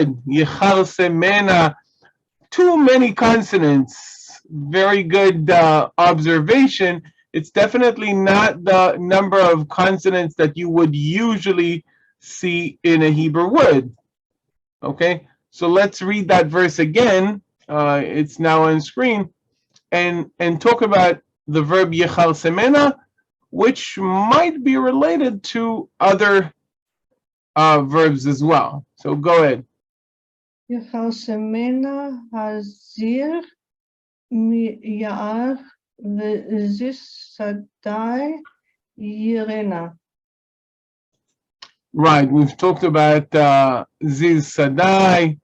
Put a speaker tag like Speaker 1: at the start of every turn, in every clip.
Speaker 1: יכרסמנה. Too many consonants. Very good observation. It's definitely not the number of consonants that you would usually see in a Hebrew word. Okay, so let's read that verse again. It's now on screen, and talk about the verb יכרסמנה, which might be related to other verbs as well. So go ahead.
Speaker 2: יכרסמנה הזיר מיער וזיס שדי יירנה.
Speaker 1: Right, we've talked about Ziz Sadai,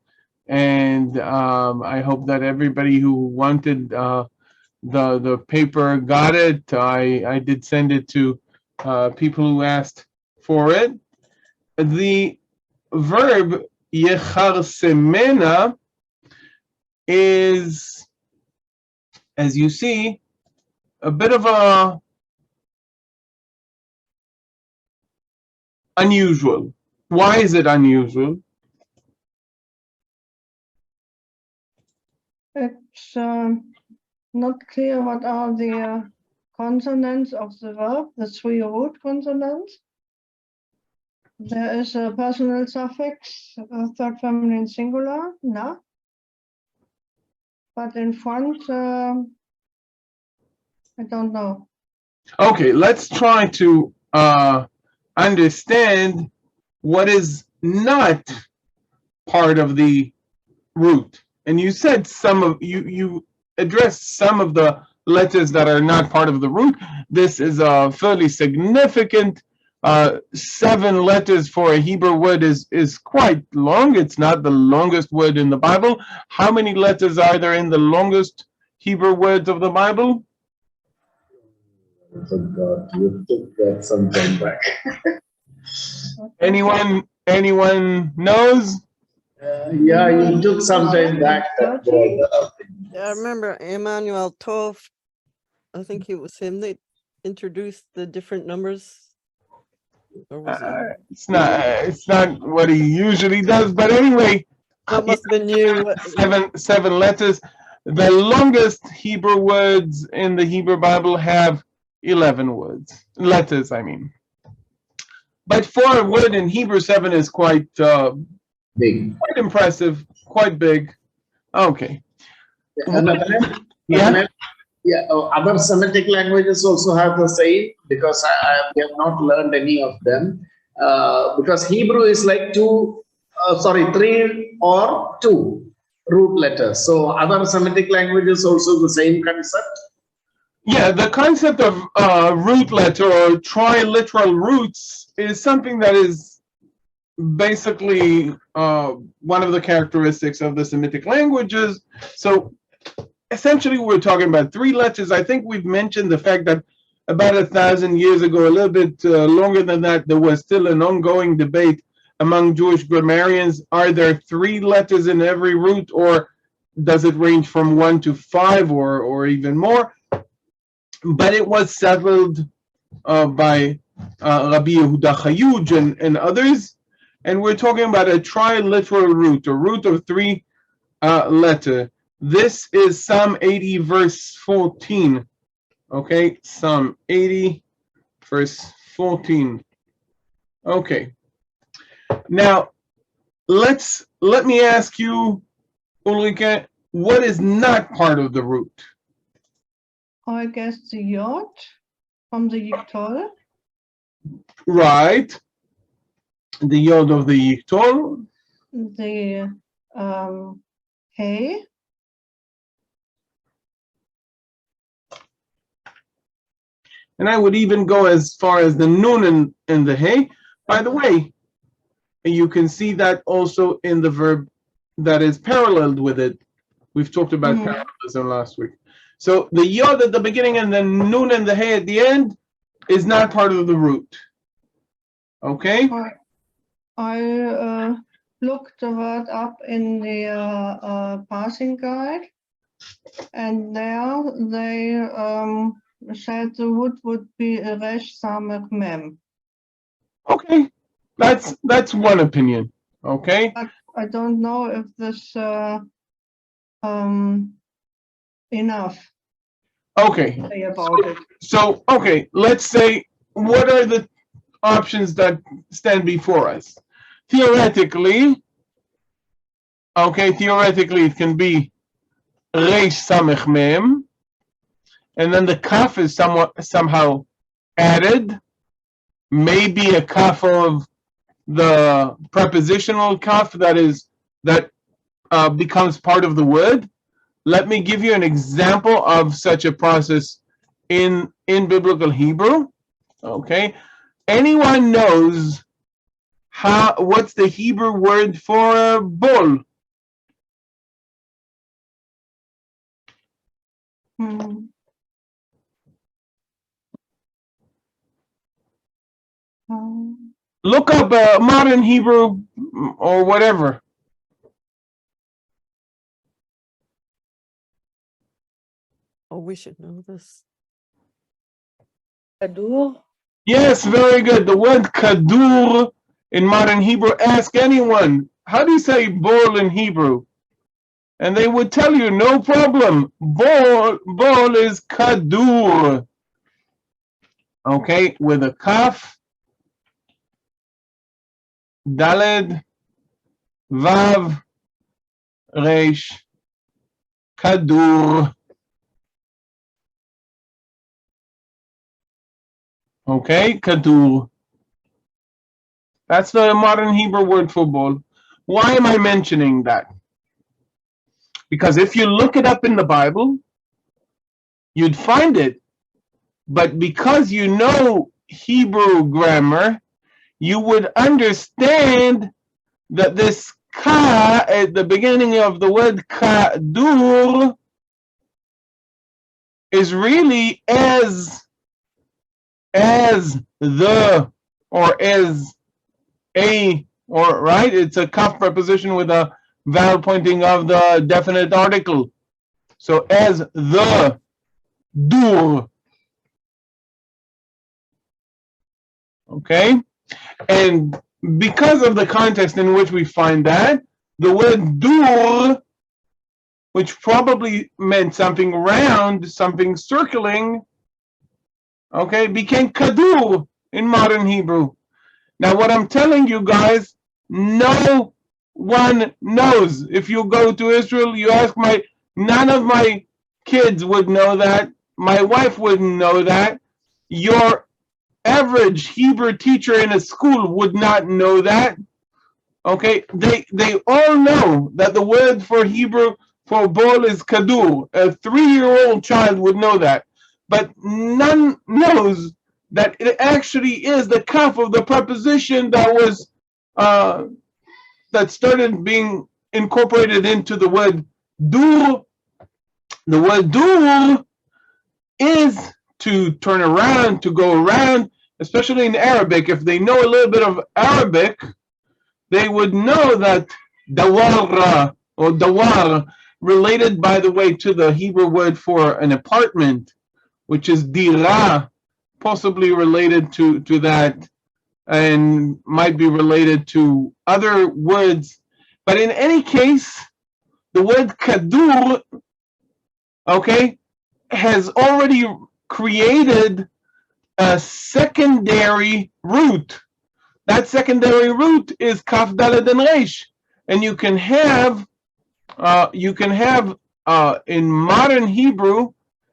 Speaker 1: and I hope that everybody who wanted the paper got it. I did send it to people who asked for it. The verb יכרסמנה is, as you see, a bit of a unusual. Why is it unusual?
Speaker 2: It's not clear what are the consonants of the verb, the three root consonants. There is a personal suffix, third feminine singular, na. But in front, I don't know.
Speaker 1: Okay, let's try to understand what is not part of the root. And you said some of you addressed some of the letters that are not part of the root. This is a fairly significant 7 letters for a Hebrew word is quite long. It's not the longest word in the Bible. How many letters are there in the longest Hebrew words of the Bible?
Speaker 3: I forgot. You took that some time back.
Speaker 1: Anyone knows?
Speaker 3: Yeah, you took some time back.
Speaker 4: Yeah, I remember Emmanuel Tov. I think it was him that introduced the different numbers. Or was it?
Speaker 1: It's not what he usually does, but anyway,
Speaker 4: That must have been you.
Speaker 1: seven letters. The longest Hebrew words in the Hebrew Bible have 11 letters, I mean. But for a word in Hebrew, 7 is quite
Speaker 3: Big.
Speaker 1: quite impressive, quite big. Okay.
Speaker 3: Yeah. Yeah, other Semitic languages also have the same, because we have not learned any of them. Because Hebrew is like 3 or 2 root letters. So other Semitic languages also the same concept.
Speaker 1: Yeah, the concept of root letter or triliteral roots is something that is basically one of the characteristics of the Semitic languages. So essentially, we're talking about 3 letters. I think we've mentioned the fact that about 1,000 years ago, a little bit longer than that, there was still an ongoing debate among Jewish grammarians. Are there 3 letters in every root, or does it range from 1 to 5 or even more? But it was settled by Rabbi Yehuda Chayuj and others. And we're talking about a triliteral root, a root of 3 letters. This is Psalm 80, verse 14. Okay, Psalm 80, verse 14. Okay. Now, let me ask you, Ulrike, what is not part of the root?
Speaker 2: I guess the yod from the yiktol.
Speaker 1: Right. The yod of the yiktol.
Speaker 2: The hey.
Speaker 1: And I would even go as far as the nun and the hey. By the way, you can see that also in the verb that is paralleled with it. We've talked about parallelism last week. So the yod at the beginning and the nun and the hey at the end is not part of the root. Okay?
Speaker 2: I looked the word up in the passing guide, and there they said the root would be resh samech mem.
Speaker 1: Okay, that's one opinion. Okay,
Speaker 2: I don't know if this enough
Speaker 1: Okay.
Speaker 2: to say about it.
Speaker 1: So, okay, let's say, what are the options that stand before us? Theoretically, it can be Reish Samech Mem, and then the kaf is somehow added, maybe a kaf of the prepositional kaf that becomes part of the word. Let me give you an example of such a process in biblical Hebrew. Okay, anyone knows what's the Hebrew word for bull?
Speaker 2: Hmm.
Speaker 1: Look up modern Hebrew or whatever.
Speaker 4: Oh, we should know this.
Speaker 2: Kadur?
Speaker 1: Yes, very good. The word kadur in modern Hebrew. Ask anyone, how do you say bull in Hebrew? And they would tell you, no problem. Bull is kadur. Okay, with a kaf, daled, vav, resh, kadur. Okay, kadur. That's the modern Hebrew word for bull. Why am I mentioning that? Because if you look it up in the Bible, you'd find it. But because you know Hebrew grammar, you would understand that this ka at the beginning of the word kadur is really as the or as a, or right, it's a kaf preposition with a vowel pointing of the definite article. So as the dur. Okay, and because of the context in which we find that, the word dur, which probably meant something round, something circling, okay, became kadur in modern Hebrew. Now, what I'm telling you guys, no one knows. If you go to Israel, you ask none of my kids would know that. My wife wouldn't know that. Your average Hebrew teacher in a school would not know that. Okay, they all know that the word for Hebrew for ball is kadur. A 3-year-old child would know that, but none knows that it actually is the kaf of the preposition that was that started being incorporated into the word dur. The word dur is to turn around, to go around, especially in Arabic. If they know a little bit of Arabic, they would know that dawar or dawar, related, by the way, to the Hebrew word for an apartment, which is dira, possibly related to that, and might be related to other words. But in any case, the word kadur, okay, has already created a secondary root. That secondary root is kaf daled and resh, and you can have in modern Hebrew,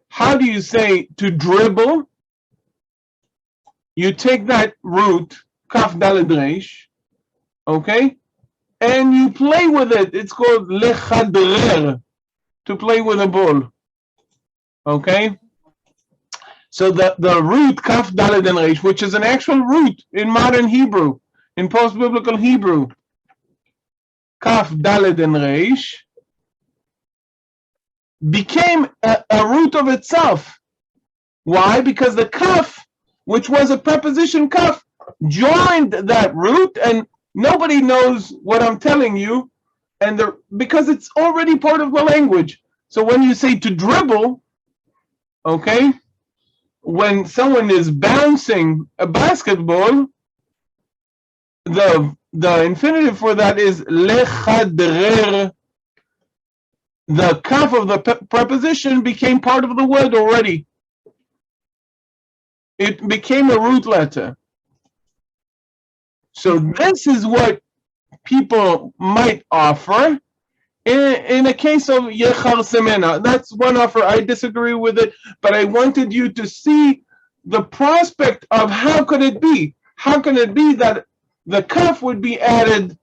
Speaker 1: how do you say to dribble? You take that root kaf daled resh, okay, and you play with it. It's called lechadrer, to play with a ball, okay. So the root kaf daled and resh, which is an actual root in modern Hebrew, in post-biblical Hebrew, kaf daled and resh, became a root of itself. Why? Because the kaf, which was a preposition kaf, joined that root, and nobody knows what I'm telling you, and because it's already part of the language. So when you say to dribble, okay, when someone is bouncing a basketball, the the infinitive for that is lechadrer. The kaf of the preposition became part of the word already. It became a root letter. So this is what people might offer in a case of יכרסמנה. That's one offer. I disagree with it, but I wanted you to see the prospect of how could it be? How can it be that the kaf would be added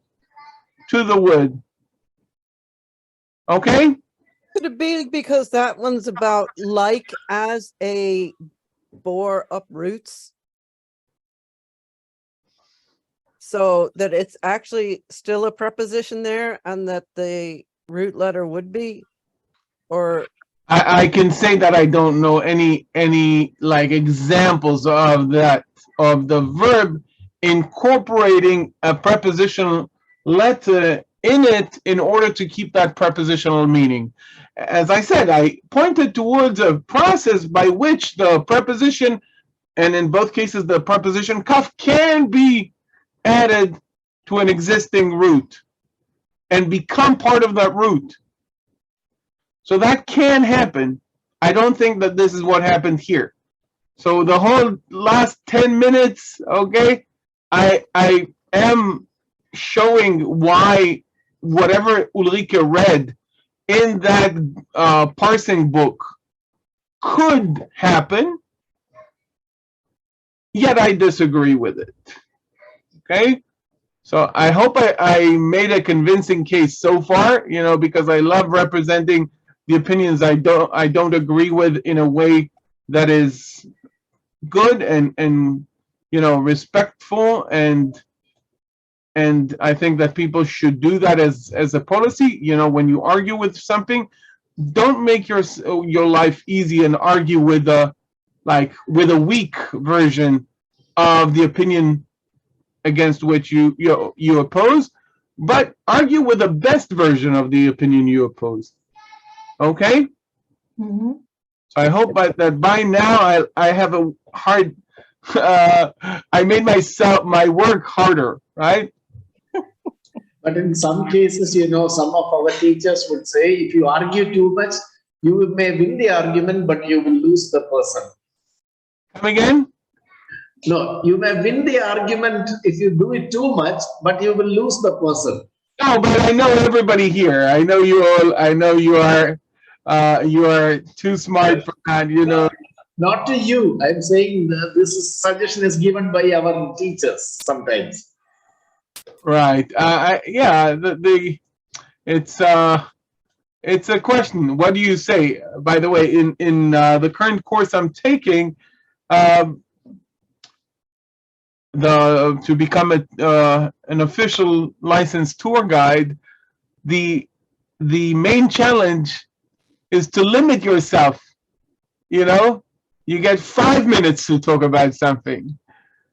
Speaker 1: to the word? Okay?
Speaker 4: Could it be because that one's about like as a bore up roots? So that it's actually still a preposition there and that the root letter would be? Or
Speaker 1: I can say that I don't know any like examples of that, of the verb incorporating a prepositional letter in it in order to keep that prepositional meaning. As I said, I pointed towards a process by which the preposition, and in both cases the preposition kaf, can be added to an existing root and become part of that root. So that can happen. I don't think that this is what happened here. So the whole last 10 minutes, okay, I am showing why whatever Ulrike read in that parsing book could happen, yet I disagree with it. Okay? So I hope I made a convincing case so far, you know, because I love representing the opinions I don't agree with in a way that is good and you know, respectful, and I think that people should do that as a policy. You know, when you argue with something, don't make your life easy and argue with a weak version of the opinion against which you oppose, but argue with the best version of the opinion you oppose. Okay?
Speaker 2: Mm-hmm.
Speaker 1: So I hope that by now I have a hard, I made my work harder, right?
Speaker 3: But in some cases, you know, some of our teachers would say, if you argue too much, you may win the argument, but you will lose the person.
Speaker 1: Come again?
Speaker 3: No, you may win the argument if you do it too much, but you will lose the person.
Speaker 1: No, but I know everybody here. I know you all. I know you are too smart for that. You know.
Speaker 3: Not to you. I'm saying that this suggestion is given by our teachers sometimes.
Speaker 1: Right. Yeah. It's a question. What do you say? By the way, in the current course I'm taking, to become an official licensed tour guide, the main challenge is to limit yourself. You know, you get 5 minutes to talk about something.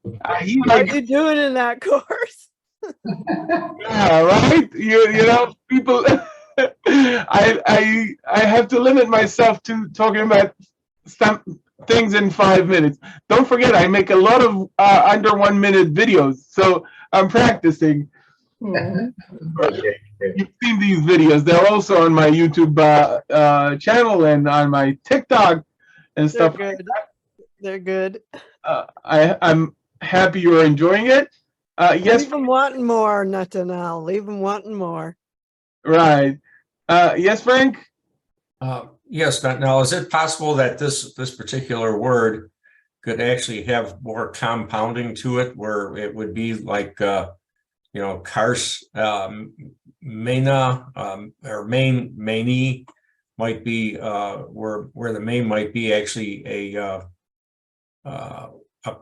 Speaker 4: what are you doing in that course?
Speaker 1: Yeah, right. You know, people. I have to limit myself to talking about some things in 5 minutes. Don't forget, I make a lot of under 1 minute videos, so I'm practicing.
Speaker 2: Mm-hmm.
Speaker 3: Okay.
Speaker 1: You've seen these videos. They're also on my YouTube channel and on my TikTok and
Speaker 4: They're
Speaker 1: stuff.
Speaker 4: good. They're good.
Speaker 1: I'm happy you're enjoying it. Yes,
Speaker 4: Leave them wanting more, Natanel. Leave them wanting more.
Speaker 1: right. Yes, Frank?
Speaker 5: Yes. Now, is it possible that this particular word could actually have more compounding to it, where it would be like, you know, mena or mani might be where the main might be actually a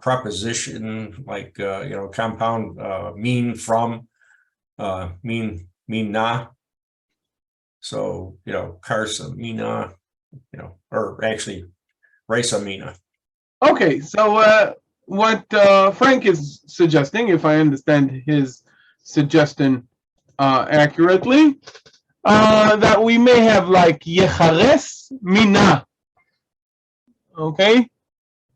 Speaker 5: preposition, like you know, compound mean from mean na. So, you know, Karsamina, you know, or actually Raisamina.
Speaker 1: Okay, so what Frank is suggesting, if I understand his suggestion accurately, that we may have like יכרסמנה, okay,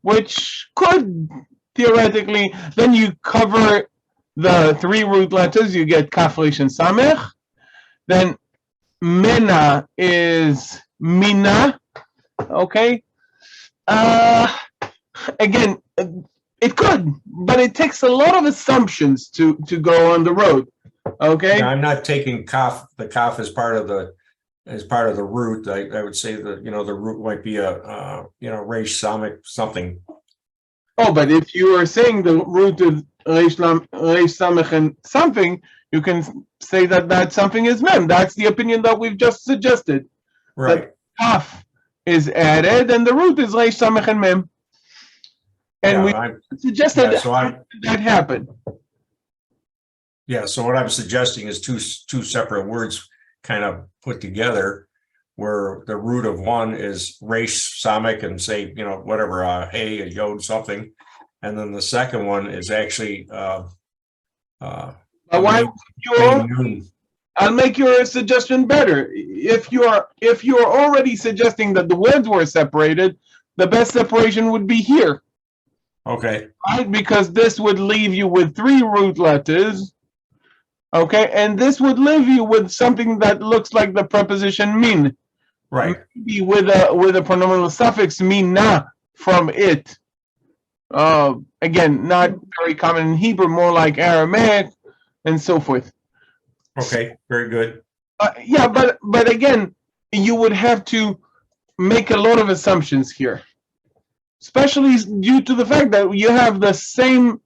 Speaker 1: which could theoretically, then you cover the 3 root letters, you get kaf, resh, and samech. Then mena is mina. Okay. Again, it could, but it takes a lot of assumptions to go on the road. Okay.
Speaker 5: Yeah, I'm not taking the kaf as part of the root. I would say that, the root might be a resh samech something.
Speaker 1: Oh, but if you are saying the root is resh samech and something, you can say that something is mem. That's the opinion that we've just suggested.
Speaker 5: Right.
Speaker 1: That kaf is added and the root is resh samech and mem. And
Speaker 5: Yeah,
Speaker 1: we suggested that happened.
Speaker 5: Yeah, so what I'm suggesting is two separate words kind of put together, where the root of one is resh samech and say, whatever, hey, a yod, something, and then the second one is actually
Speaker 1: Why I'll make your suggestion better. If you're already suggesting that the words were separated, the best separation would be here.
Speaker 5: Okay.
Speaker 1: Right? Because this would leave you with 3 root letters. Okay, and this would leave you with something that looks like the preposition min.
Speaker 5: Right.
Speaker 1: Maybe with a pronominal suffix mina from it. Again, not very common in Hebrew, more like Aramaic and so forth.
Speaker 5: Okay, very good.
Speaker 1: Yeah, but again, you would have to make a lot of assumptions here, especially due to the fact that you have the same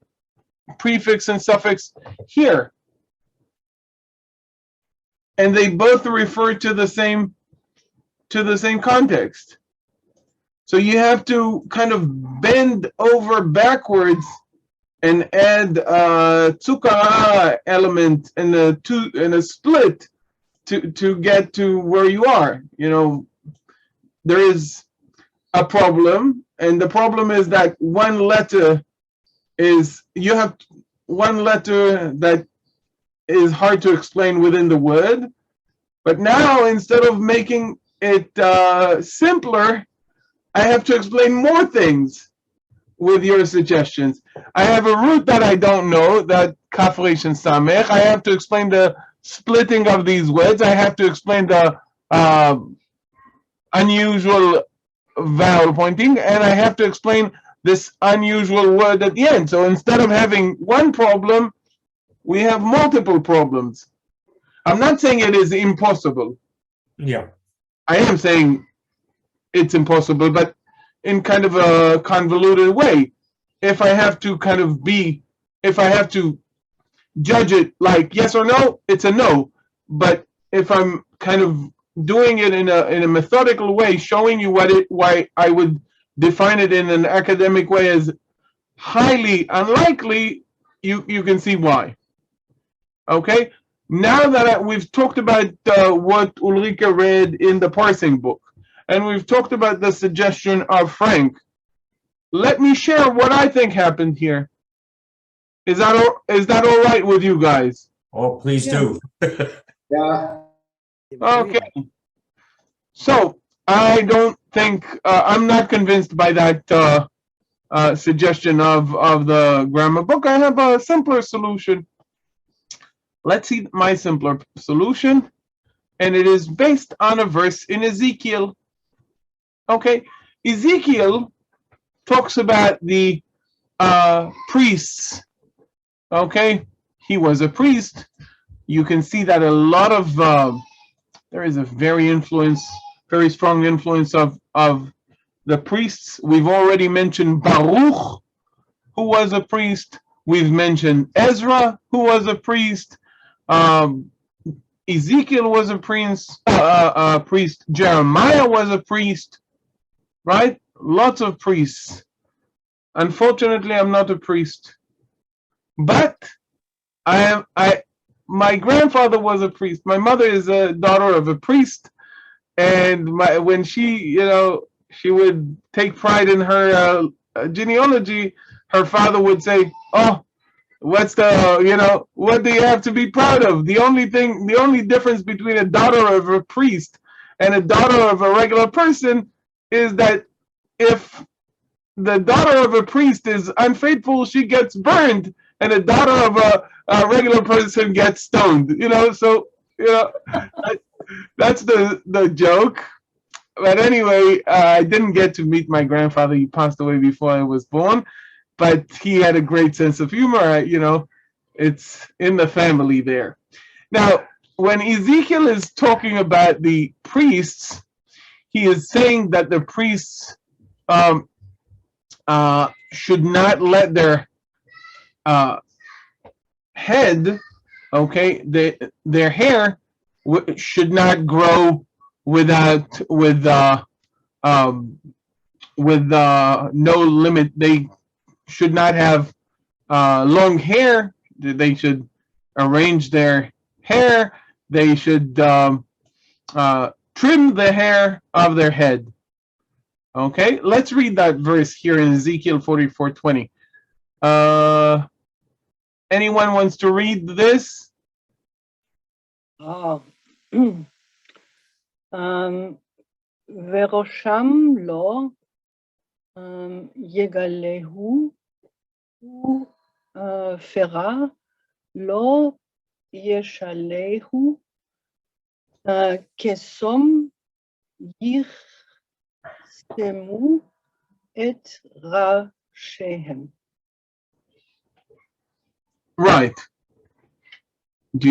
Speaker 1: prefix and suffix here, and they both refer to the same context. So you have to kind of bend over backwards and add a tzukara element and a split to get to where you are. There is a problem, and the problem is that you have one letter that is hard to explain within the word. But now, instead of making it simpler, I have to explain more things with your suggestions. I have a root that I don't know, that kaf, resh, and samech. I have to explain the splitting of these words. I have to explain the unusual vowel pointing, and I have to explain this unusual word at the end. So instead of having one problem, we have multiple problems. I'm not saying it is impossible.
Speaker 5: Yeah.
Speaker 1: I am saying it's impossible, but in kind of a convoluted way. If I have to judge it like yes or no, it's a no. But if I'm kind of doing it in a methodical way, showing you why I would define it in an academic way as highly unlikely, you can see why. Okay. Now that we've talked about what Ulrike read in the parsing book, and we've talked about the suggestion of Frank, let me share what I think happened here. Is that all right with you guys?
Speaker 5: Oh, please do.
Speaker 3: Yeah.
Speaker 1: Okay. So I don't think I'm not convinced by that suggestion of the grammar book. I have a simpler solution. Let's see my simpler solution, and it is based on a verse in Ezekiel. Okay, Ezekiel talks about the priests. Okay, he was a priest. You can see that a lot of there is a very strong influence of the priests. We've already mentioned Baruch, who was a priest. We've mentioned Ezra, who was a priest. Ezekiel was a priest. Jeremiah was a priest. Right? Lots of priests. Unfortunately, I'm not a priest. But my grandfather was a priest. My mother is a daughter of a priest, and when she would take pride in her genealogy, her father would say, "Oh, what do you have to be proud of? The only difference between a daughter of a priest and a daughter of a regular person is that if the daughter of a priest is unfaithful, she gets burned, and the daughter of a regular person gets stoned. So that's the joke. But anyway, I didn't get to meet my grandfather. He passed away before I was born, but he had a great sense of humor. It's in the family there. Now, when Ezekiel is talking about the priests, he is saying that the priests should not let their head, okay, their hair should not grow with no limit. They should not have long hair. They should arrange their hair. They should trim the hair of their head. Okay, let's read that verse here in Ezekiel 44:20. Anyone wants to read this?
Speaker 6: וראשם לו יגלהו ופרה לא ישלהו כסום יכרסמו את ראשיהם.
Speaker 1: Right. Do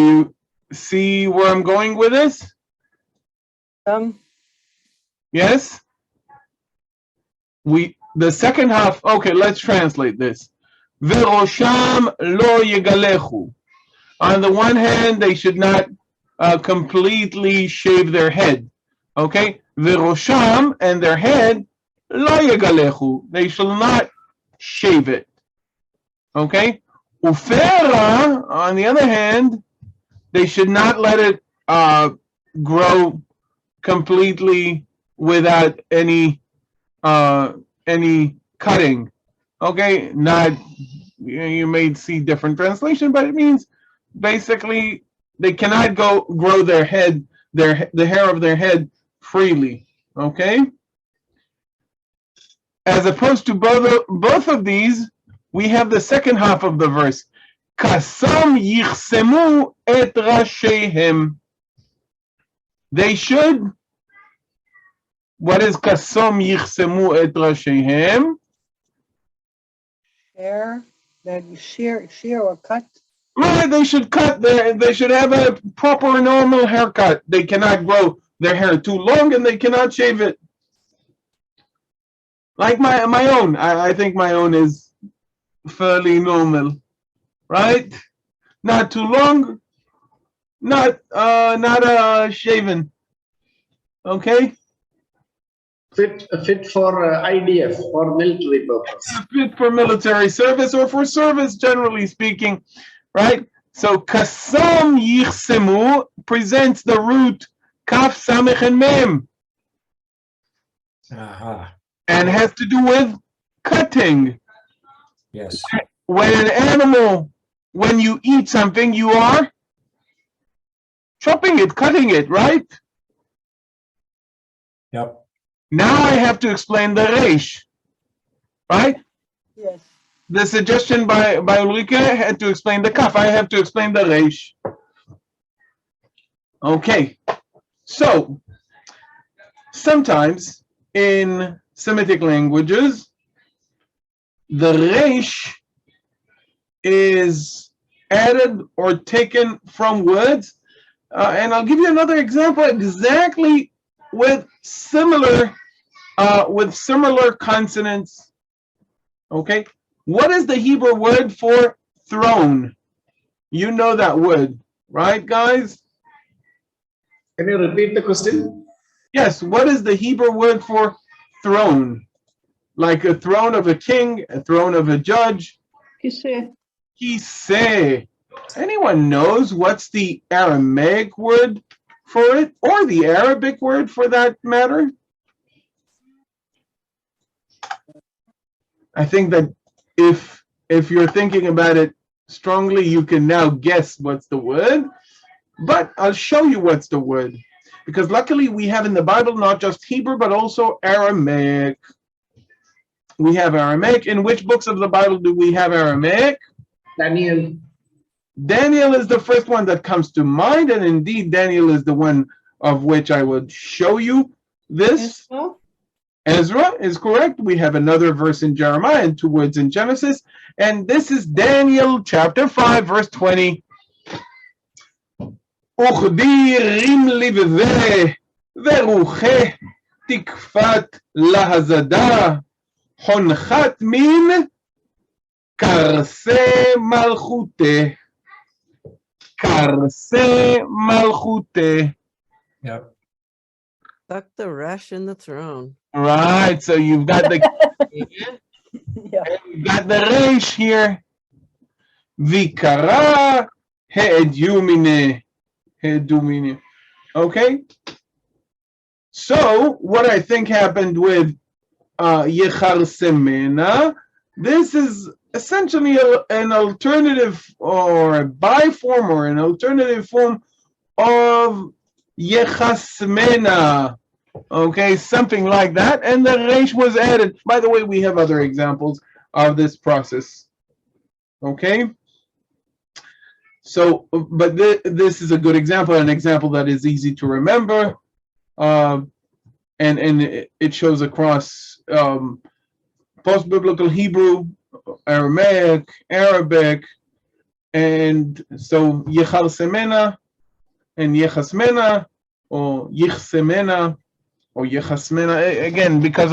Speaker 1: you see where I'm going with this? Yes? The second half, okay, let's translate this. Verosham lo yegalechu. On the one hand, they should not completely shave their head. Okay? Verosham, and their head, lo yegalechu. They shall not shave it. Okay? Ufera, on the other hand, they should not let it grow completely without any cutting. Okay? Not, you may see different translation, but it means basically they cannot grow their head, the hair of their head freely. Okay? As opposed to both of these, we have the second half of the verse. Kasam yichsemu et rashehem. They should. What is kasam yichsemu et rashehem?
Speaker 6: Shear or cut.
Speaker 1: Right, they should cut they should have a proper normal haircut. They cannot grow their hair too long, and they cannot shave it. Like my own. I think my own is fairly normal, right? Not too long, not shaven. Okay?
Speaker 3: Fit for IDF or military purpose.
Speaker 1: Fit for military service or for service, generally speaking, right? So kasam yichsemu presents the root kaf samech and mem, and has to do with cutting.
Speaker 5: Yes.
Speaker 1: When you eat something, you are chopping it, cutting it, right?
Speaker 5: Yep.
Speaker 1: Now I have to explain the reish, right?
Speaker 6: Yes.
Speaker 1: The suggestion by Ulrike had to explain the kaf. I have to explain the reish. Okay. So, sometimes in Semitic languages, the reish is added or taken from words, and I'll give you another example exactly with similar consonants. Okay, what is the Hebrew word for throne? You know that word, right, guys?
Speaker 3: Can you repeat the question?
Speaker 1: Yes, what is the Hebrew word for throne? Like a throne of a king, a throne of a judge.
Speaker 2: Kiseh.
Speaker 1: Kiseh. Anyone knows what's the Aramaic word for it, or the Arabic word for that matter? I think that if you're thinking about it strongly, you can now guess what's the word, but I'll show you what's the word, because luckily we have in the Bible not just Hebrew but also Aramaic. we have Aramaic. In which books of the Bible do we have Aramaic?
Speaker 3: Daniel.
Speaker 1: Daniel is the first one that comes to mind, and indeed Daniel is the one of which I would show you this.
Speaker 2: Ezra?
Speaker 1: Ezra is correct. We have another verse in Jeremiah and 2 words in Genesis, and this is Daniel chapter 5 verse 20. וכדי רים לבזה ורוחה תקפת להזדה חונחת מין קרסה מלכותה. Karse Malchute.
Speaker 5: Yep.
Speaker 4: Stuck the rash in the throne.
Speaker 1: Right, so you've got the
Speaker 6: Yeah.
Speaker 1: you've got the resh here. Vikara he'edumine. He'edumine. Okay. So what I think happened with יכרסמנה, this is essentially an alternative or a biform or an alternative form of יכרסמנה. Okay, something like that. And the resh was added. By the way, we have other examples of this process. Okay. So, but this is a good example, an example that is easy to remember. And it shows across post-biblical Hebrew, Aramaic, Arabic, and so יכרסמנה and יכרסמנה or יכרסמנה or יכרסמנה, again, because of